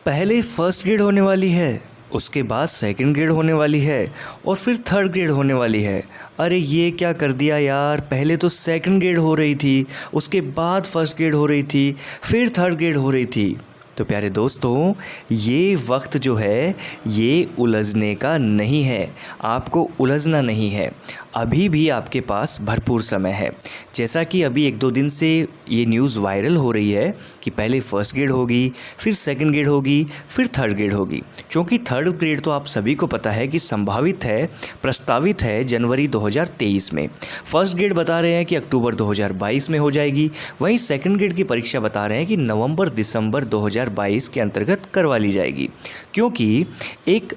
पहले first grade होने वाली है, उसके बाद सेकंड ग्रेड होने वाली है और फिर थर्ड ग्रेड होने वाली है। अरे ये क्या कर दिया यार, पहले तो सेकंड ग्रेड हो रही थी, उसके बाद फर्स्ट ग्रेड हो रही थी, फिर थर्ड ग्रेड हो रही थी। तो प्यारे दोस्तों, ये वक्त जो है ये उलझने का नहीं है, आपको उलझना नहीं है। अभी भी आपके पास भरपूर समय है। जैसा कि अभी 1-2 दिन से ये न्यूज़ वायरल हो रही है कि पहले फर्स्ट ग्रेड होगी, फिर सेकंड ग्रेड होगी, फिर थर्ड ग्रेड होगी। क्योंकि थर्ड ग्रेड तो आप सभी को पता है कि संभावित है, प्रस्तावित है जनवरी 2023 में। फर्स्ट ग्रेड बता रहे हैं कि अक्टूबर 2022 में हो जाएगी। वहीं सेकंड ग्रेड की परीक्षा बता रहे हैं कि नवंबर-दिसंबर 2022 के अंतर्गत करवा ली जाएगी। क्योंकि एक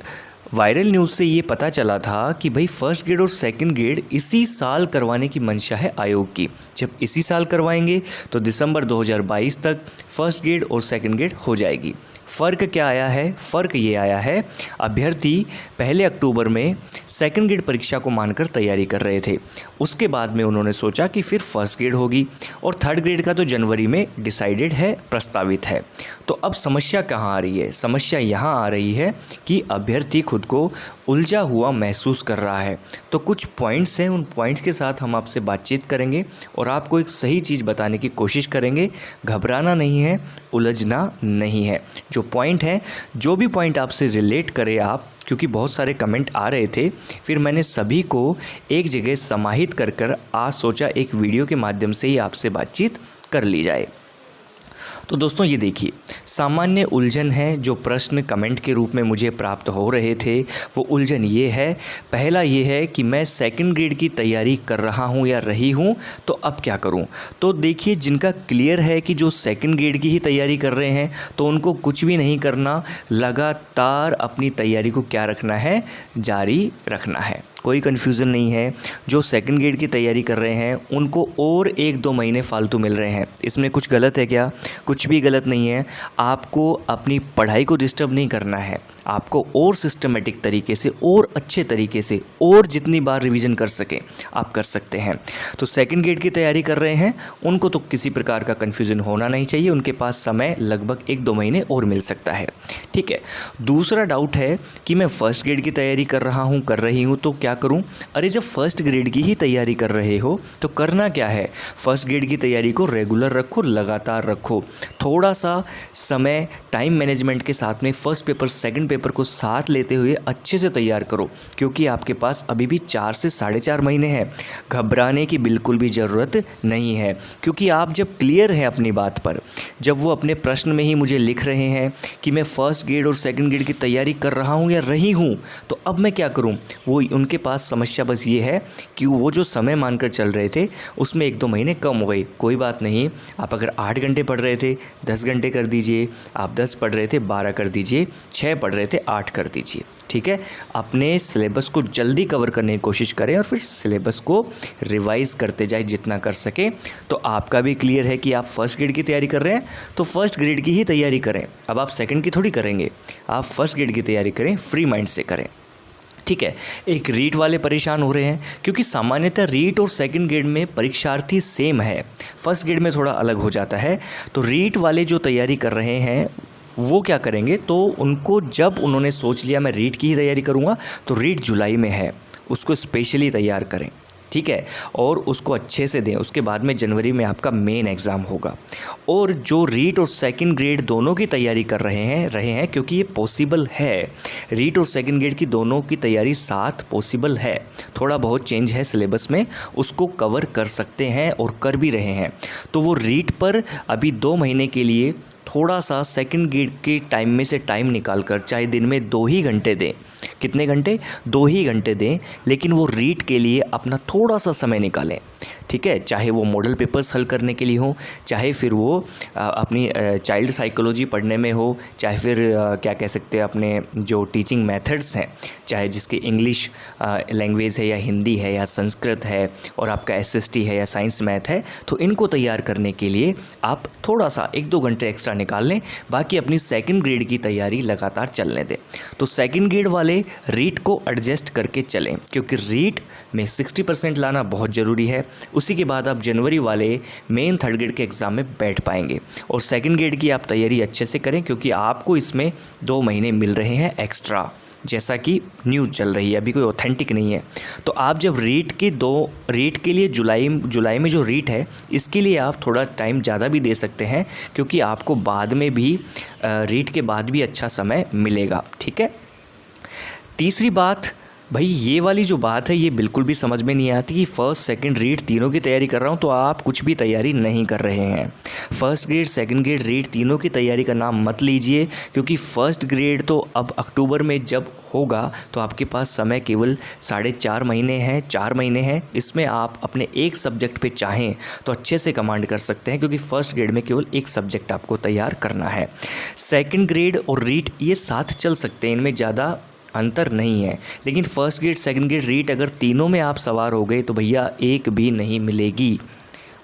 वायरल न्यूज़ से ये पता चला था कि भाई फर्स्ट ग्रेड और सेकंड ग्रेड इसी साल करवाने की मंशा है आयोग की। जब इसी साल करवाएंगे तो दिसंबर 2022 तक फर्स्ट ग्रेड और सेकंड ग्रेड हो जाएगी। फ़र्क क्या आया है? फ़र्क ये आया है, अभ्यर्थी पहले अक्टूबर में सेकंड ग्रेड परीक्षा को मानकर तैयारी कर रहे थे। उसके बाद में उन्होंने सोचा कि फिर फर्स्ट ग्रेड होगी और थर्ड ग्रेड का तो जनवरी में डिसाइडेड है, प्रस्तावित है। तो अब समस्या कहाँ आ रही है? समस्या यहाँ आ रही है कि अभ्यर्थी खुद को उलझा हुआ महसूस कर रहा है। तो कुछ पॉइंट्स हैं, उन पॉइंट्स के साथ हम आपसे बातचीत करेंगे और आपको एक सही चीज़ बताने की कोशिश करेंगे। घबराना नहीं है, उलझना नहीं है। जो पॉइंट है, जो भी पॉइंट आपसे रिलेट करे आप, क्योंकि बहुत सारे कमेंट आ रहे थे, फिर मैंने सभी को एक जगह समाहित कर आज सोचा एक वीडियो के माध्यम से ही आपसे बातचीत कर ली जाए। तो दोस्तों ये देखिए, सामान्य उलझन है जो प्रश्न कमेंट के रूप में मुझे प्राप्त हो रहे थे, वो उलझन ये है। पहला ये है कि मैं सेकंड ग्रेड की तैयारी कर रहा हूँ या रही हूँ, तो अब क्या करूँ? तो देखिए, जिनका क्लियर है कि जो सेकंड ग्रेड की ही तैयारी कर रहे हैं तो उनको कुछ भी नहीं करना, लगातार अपनी तैयारी को क्या रखना है, जारी रखना है। कोई कन्फ्यूज़न नहीं है। जो सेकंड ग्रेड की तैयारी कर रहे हैं उनको और 1-2 महीने फालतू मिल रहे हैं। इसमें कुछ गलत है क्या? कुछ भी गलत नहीं है। आपको अपनी पढ़ाई को डिस्टर्ब नहीं करना है। आपको और सिस्टमेटिक तरीके से और अच्छे तरीके से और जितनी बार रिवीजन कर सकें आप कर सकते हैं। तो सेकंड ग्रेड की तैयारी कर रहे हैं उनको तो किसी प्रकार का कन्फ्यूज़न होना नहीं चाहिए। उनके पास समय लगभग 1-2 महीने और मिल सकता है। ठीक है। दूसरा डाउट है कि मैं फर्स्ट ग्रेड की तैयारी कर रहा हूँ, कर रही हूँ, तो क्या करूँ? अरे जब फर्स्ट ग्रेड की ही तैयारी कर रहे हो तो करना क्या है? फर्स्ट ग्रेड की तैयारी को रेगुलर रखो, लगातार रखो। थोड़ा सा समय टाइम मैनेजमेंट के साथ में फर्स्ट पेपर सेकंड पेपर को साथ लेते हुए अच्छे से तैयार करो, क्योंकि आपके पास अभी भी 4 से 4.5 महीने हैं। घबराने की बिल्कुल भी ज़रूरत नहीं है, क्योंकि आप जब क्लियर हैं अपनी बात पर, जब वो अपने प्रश्न में ही मुझे लिख रहे हैं कि मैं फर्स्ट ग्रेड और सेकंड ग्रेड की तैयारी कर रहा हूँ या रही हूँ, तो अब मैं क्या करूँ? वो उनके पास समस्या बस ये है कि वो जो समय मानकर चल रहे थे उसमें 1-2 महीने कम हो गए। कोई बात नहीं, आप अगर 8 घंटे पढ़ रहे थे 10 घंटे कर दीजिए, आप 10 पढ़ रहे थे 12 कर दीजिए, 6 पढ़ रहे थे 8 कर दीजिए। ठीक है। अपने सिलेबस को जल्दी कवर करने की कोशिश करें और फिर सिलेबस को रिवाइज़ करते जाए जितना कर सकें। तो आपका भी क्लियर है कि आप फर्स्ट ग्रेड की तैयारी कर रहे हैं तो फर्स्ट ग्रेड की ही तैयारी करें। अब आप सेकंड की थोड़ी करेंगे, आप फर्स्ट ग्रेड की तैयारी करें, फ्री माइंड से करें। ठीक है। एक रीट वाले परेशान हो रहे हैं क्योंकि सामान्यतः रीट और सेकंड ग्रेड में परीक्षार्थी सेम है, फर्स्ट ग्रेड में थोड़ा अलग हो जाता है। तो रीट वाले जो तैयारी कर रहे हैं वो क्या करेंगे, तो उनको जब उन्होंने सोच लिया मैं रीट की ही तैयारी करूँगा, तो रीट जुलाई में है, उसको स्पेशली तैयार करें। ठीक है। और उसको अच्छे से दें। उसके बाद में जनवरी में आपका मेन एग्ज़ाम होगा। और जो रीट और सेकंड ग्रेड दोनों की तैयारी कर रहे हैं क्योंकि ये पॉसिबल है, रीट और सेकंड ग्रेड की दोनों की तैयारी साथ पॉसिबल है। थोड़ा बहुत चेंज है सिलेबस में, उसको कवर कर सकते हैं और कर भी रहे हैं। तो वो रीट पर अभी 2 महीने के लिए थोड़ा सा सेकंड ग्रेड के टाइम में से टाइम निकाल कर, चाहे दिन में 2 ही घंटे दें। कितने घंटे? 2 ही घंटे दें, लेकिन वो रीट के लिए अपना थोड़ा सा समय निकालें। ठीक है। चाहे वो मॉडल पेपर्स हल करने के लिए हो, चाहे फिर वो अपनी चाइल्ड साइकोलॉजी पढ़ने में हो, चाहे फिर क्या कह सकते हैं अपने जो टीचिंग मेथड्स हैं, चाहे जिसके इंग्लिश लैंग्वेज है या हिंदी है या संस्कृत है और आपका एसएसटी है या साइंस मैथ है, तो इनको तैयार करने के लिए आप थोड़ा सा 1-2 घंटे एक्स्ट्रा निकाल लें। बाकी अपनी सेकंड ग्रेड की तैयारी लगातार चलने दें। तो सेकंड ग्रेड वाले से रीट को एडजस्ट करके चलें, क्योंकि रीट में 60% लाना बहुत ज़रूरी है। उसी के बाद आप जनवरी वाले मेन थर्ड ग्रेड के एग्ज़ाम में बैठ पाएंगे। और सेकंड ग्रेड की आप तैयारी अच्छे से करें, क्योंकि आपको इसमें 2 महीने मिल रहे हैं एक्स्ट्रा, जैसा कि न्यूज़ चल रही है, अभी कोई ऑथेंटिक नहीं है। तो आप जब रीट के लिए जुलाई में जो रीट है, इसके लिए आप थोड़ा टाइम ज़्यादा भी दे सकते हैं, क्योंकि आपको बाद में भी रीट के बाद भी अच्छा समय मिलेगा। ठीक है। तीसरी बात, भाई ये वाली जो बात है ये बिल्कुल भी समझ में नहीं आती कि फ़र्स्ट सेकंड रीट तीनों की तैयारी कर रहा हूँ, तो आप कुछ भी तैयारी नहीं कर रहे हैं। First grade second grade REET तीनों की तैयारी का नाम मत लीजिए, क्योंकि फ़र्स्ट ग्रेड तो अब अक्टूबर में जब होगा तो आपके पास समय केवल 4.5 महीने हैं, 4 महीने हैं। इसमें आप अपने एक सब्जेक्ट पे चाहें तो अच्छे से कमांड कर सकते हैं, क्योंकि फ़र्स्ट ग्रेड में केवल एक सब्जेक्ट आपको तैयार करना है। सेकंड ग्रेड और रीट ये साथ चल सकते हैं, इनमें ज़्यादा अंतर नहीं है। लेकिन first grade second grade REET अगर तीनों में आप सवार हो गए तो भैया एक भी नहीं मिलेगी।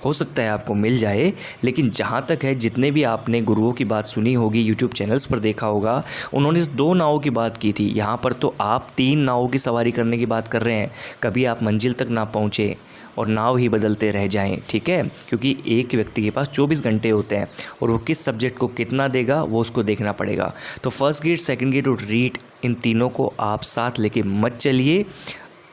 हो सकता है आपको मिल जाए, लेकिन जहाँ तक है, जितने भी आपने गुरुओं की बात सुनी होगी, यूट्यूब चैनल्स पर देखा होगा, उन्होंने 2 नावों की बात की थी। यहाँ पर तो आप 3 नावों की सवारी करने की बात कर रहे हैं। कभी आप मंजिल तक ना पहुँचे और नाव ही बदलते रह जाएं। ठीक है, क्योंकि एक व्यक्ति के पास 24 घंटे होते हैं और वो किस सब्जेक्ट को कितना देगा वो उसको देखना पड़ेगा। तो फर्स्ट ग्रेड सेकंड ग्रेड और रीट, इन तीनों को आप साथ लेके मत चलिए।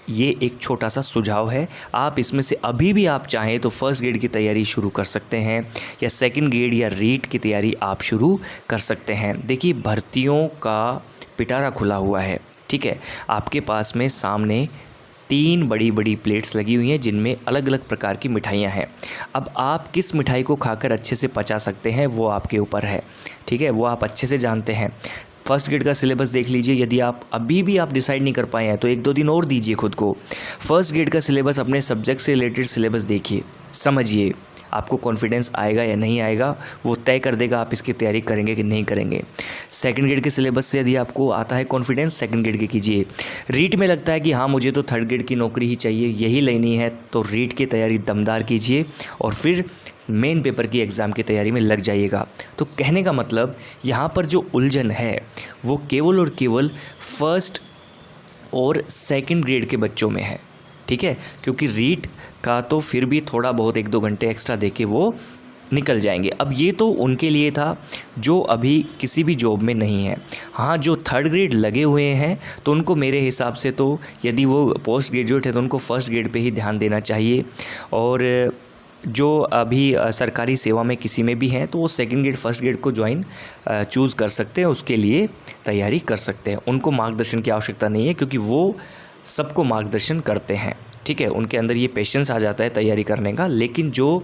ये एक छोटा सा सुझाव है। आप इसमें से अभी भी आप चाहें तो फर्स्ट ग्रेड की तैयारी शुरू कर सकते हैं, या सेकंड ग्रेड या रीट की तैयारी आप शुरू कर सकते हैं। देखिए, भर्तियों का पिटारा खुला हुआ है। ठीक है, आपके पास में सामने 3 बड़ी बड़ी प्लेट्स लगी हुई हैं, जिनमें अलग अलग प्रकार की मिठाइयाँ हैं। अब आप किस मिठाई को खाकर अच्छे से पचा सकते हैं वो आपके ऊपर है। ठीक है, वो आप अच्छे से जानते हैं। फर्स्ट ग्रेड का सिलेबस देख लीजिए। यदि आप अभी भी आप डिसाइड नहीं कर पाए हैं तो 1-2 दिन और दीजिए खुद को। फर्स्ट ग्रेड का सिलेबस, अपने सब्जेक्ट से रिलेटेड सिलेबस देखिए, समझिए। आपको कॉन्फिडेंस आएगा या नहीं आएगा वो तय कर देगा आप इसकी तैयारी करेंगे कि नहीं करेंगे। सेकंड ग्रेड के सिलेबस से यदि आपको आता है कॉन्फिडेंस, सेकंड ग्रेड के कीजिए। रीट में लगता है कि हाँ मुझे तो थर्ड ग्रेड की नौकरी ही चाहिए, यही लेनी है, तो रीट की तैयारी दमदार कीजिए और फिर मेन पेपर की एग्ज़ाम की तैयारी में लग जाइएगा। तो कहने का मतलब यहाँ पर जो उलझन है वो केवल और केवल फर्स्ट और सेकंड ग्रेड के बच्चों में है। ठीक है, क्योंकि रीट का तो फिर भी थोड़ा बहुत 1-2 घंटे एक्स्ट्रा देके वो निकल जाएंगे। अब ये तो उनके लिए था जो अभी किसी भी जॉब में नहीं है। हाँ, जो थर्ड ग्रेड लगे हुए हैं तो उनको मेरे हिसाब से तो यदि वो पोस्ट ग्रेजुएट है तो उनको फर्स्ट ग्रेड पे ही ध्यान देना चाहिए, और जो अभी सरकारी सेवा में किसी में भी हैं तो वो सेकंड ग्रेड फर्स्ट ग्रेड को चूज़ कर सकते हैं, उसके लिए तैयारी कर सकते हैं। उनको मार्गदर्शन की आवश्यकता नहीं है, क्योंकि वो सबको मार्गदर्शन करते हैं। ठीक है, उनके अंदर ये पेशेंस आ जाता है तैयारी करने का। लेकिन जो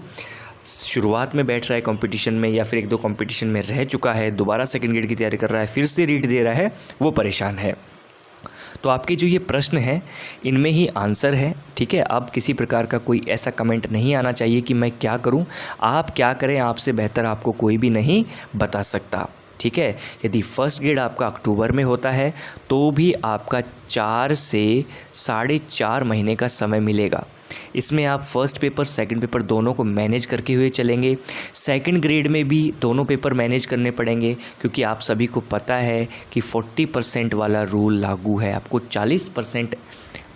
शुरुआत में बैठ रहा है कंपटीशन में, या फिर 1-2 कंपटीशन में रह चुका है, दोबारा सेकंड ग्रेड की तैयारी कर रहा है, फिर से रीट दे रहा है, वो परेशान है। तो आपके जो ये प्रश्न है इनमें ही आंसर है। ठीक है, अब किसी प्रकार का कोई ऐसा कमेंट नहीं आना चाहिए कि मैं क्या करूं, आप क्या करें, आपसे बेहतर आपको कोई भी नहीं बता सकता। ठीक है, यदि फर्स्ट ग्रेड आपका अक्टूबर में होता है तो भी आपका 4 से 4.5 महीने का समय मिलेगा। इसमें आप फर्स्ट पेपर सेकंड पेपर दोनों को मैनेज करके हुए चलेंगे। सेकंड ग्रेड में भी दोनों पेपर मैनेज करने पड़ेंगे, क्योंकि आप सभी को पता है कि 40% वाला रूल लागू है। आपको 40%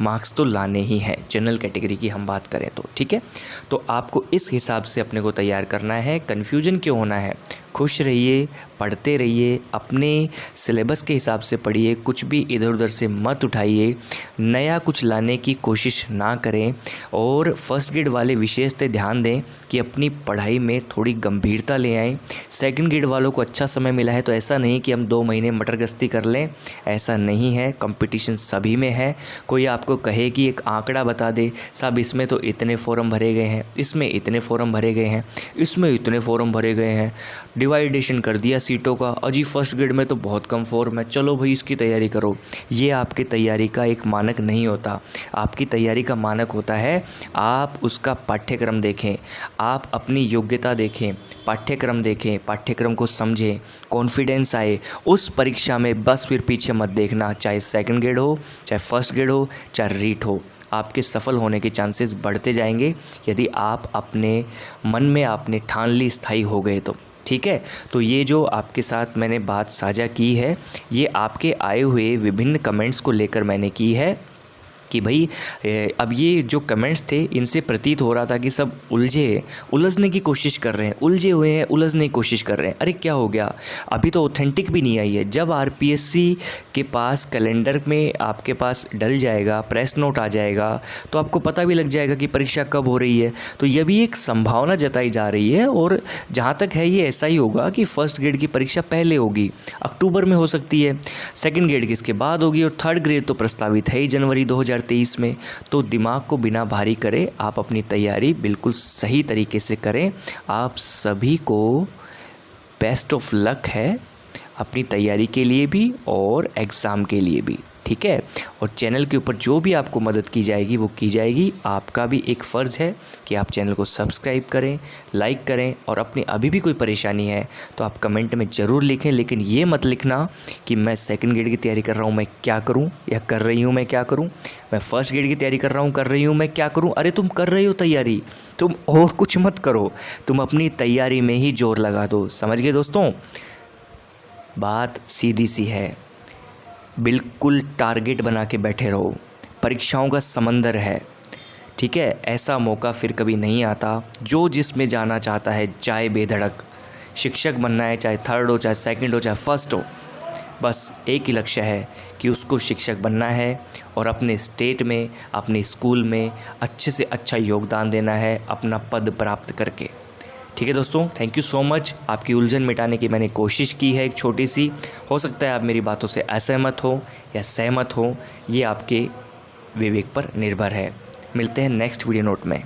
मार्क्स तो लाने ही हैं, जनरल कैटेगरी की हम बात करें तो। ठीक है, तो आपको इस हिसाब से अपने को तैयार करना है। कन्फ्यूजन क्यों होना है, खुश रहिए, पढ़ते रहिए, अपने सिलेबस के हिसाब से पढ़िए, कुछ भी इधर उधर से मत उठाइए, नया कुछ लाने की कोशिश ना करें, और फर्स्ट ग्रेड वाले विशेष से ध्यान दें कि अपनी पढ़ाई में थोड़ी गंभीरता ले आएँ। सेकंड ग्रेड वालों को अच्छा समय मिला है तो ऐसा नहीं कि हम 2 महीने मटर गश्ती कर लें, ऐसा नहीं है। कंपटीशन सभी में है। कोई आपको कहे कि एक आंकड़ा बता दे, साहब इसमें तो इतने फॉर्म भरे गए हैं, इसमें इतने फॉर्म भरे गए हैं, इसमें इतने फॉर्म भरे गए हैं, डिवाइडेशन कर दिया सीटों का, अजी फर्स्ट ग्रेड में तो बहुत कम फॉर्म है, चलो भाई इसकी तैयारी करो। ये आपकी तैयारी का एक मानक नहीं होता। आपकी तैयारी का मानक होता है आप उसका पाठ्यक्रम देखें, आप अपनी योग्यता देखें, पाठ्यक्रम देखें, पाठ्यक्रम को समझें, कॉन्फिडेंस आए उस परीक्षा में। बस फिर पीछे मत देखना, चाहे सेकंड ग्रेड हो, चाहे फर्स्ट ग्रेड हो, चाहे रीट हो, आपके सफल होने के चांसेस बढ़ते जाएंगे यदि आप अपने मन में आपने ठान ली स्थायी हो गए तो। ठीक है। तो ये जो आपके साथ मैंने बात साझा की है, ये आपके आए हुए विभिन्न कमेंट्स को लेकर मैंने की है कि भाई अब ये जो कमेंट्स थे इनसे प्रतीत हो रहा था कि सब उलझने की कोशिश कर रहे हैं, उलझे हुए हैं, उलझने की कोशिश कर रहे हैं। अरे क्या हो गया, अभी तो ऑथेंटिक भी नहीं आई है। जब आरपीएससी के पास कैलेंडर में आपके पास डल जाएगा, प्रेस नोट आ जाएगा, तो आपको पता भी लग जाएगा कि परीक्षा कब हो रही है। तो यह भी एक संभावना जताई जा रही है और जहाँ तक है ये ऐसा ही होगा कि फर्स्ट ग्रेड की परीक्षा पहले होगी, अक्टूबर में हो सकती है, सेकेंड ग्रेड की इसके बाद होगी और थर्ड ग्रेड तो प्रस्तावित है ही जनवरी 2023 में। तो दिमाग को बिना भारी करे आप अपनी तैयारी बिल्कुल सही तरीके से करें। आप सभी को बेस्ट ऑफ लक है अपनी तैयारी के लिए भी और एग्ज़ाम के लिए भी, ठीक है। और चैनल के ऊपर जो भी आपको मदद की जाएगी वो की जाएगी। आपका भी एक फ़र्ज़ है कि आप चैनल को सब्सक्राइब करें, लाइक करें और अपनी अभी भी कोई परेशानी है तो आप कमेंट में ज़रूर लिखें। लेकिन ये मत लिखना कि मैं सेकंड ग्रेड की तैयारी कर रहा हूँ, मैं क्या करूँ, या कर रही हूँ मैं क्या करूँ, मैं फर्स्ट ग्रेड की तैयारी कर रहा हूँ, कर रही हूँ मैं क्या करूँ। अरे तुम कर रही हो तैयारी, तुम और कुछ मत करो, तुम अपनी तैयारी में ही जोर लगा दो। समझ गए दोस्तों, बात सीधी सी है। बिल्कुल टारगेट बना के बैठे रहो, परीक्षाओं का समंदर है, ठीक है। ऐसा मौका फिर कभी नहीं आता। जो जिसमें जाना चाहता है जाए बेधड़क, शिक्षक बनना है, चाहे थर्ड हो, चाहे सेकंड हो, चाहे फर्स्ट हो, बस एक ही लक्ष्य है कि उसको शिक्षक बनना है और अपने स्टेट में, अपने स्कूल में अच्छे से अच्छा योगदान देना है अपना पद प्राप्त करके। ठीक है दोस्तों, थैंक यू सो मच। आपकी उलझन मिटाने की मैंने कोशिश की है एक छोटी सी। हो सकता है आप मेरी बातों से असहमत हो या सहमत हो, ये आपके विवेक पर निर्भर है। मिलते हैं नेक्स्ट वीडियो नोट में।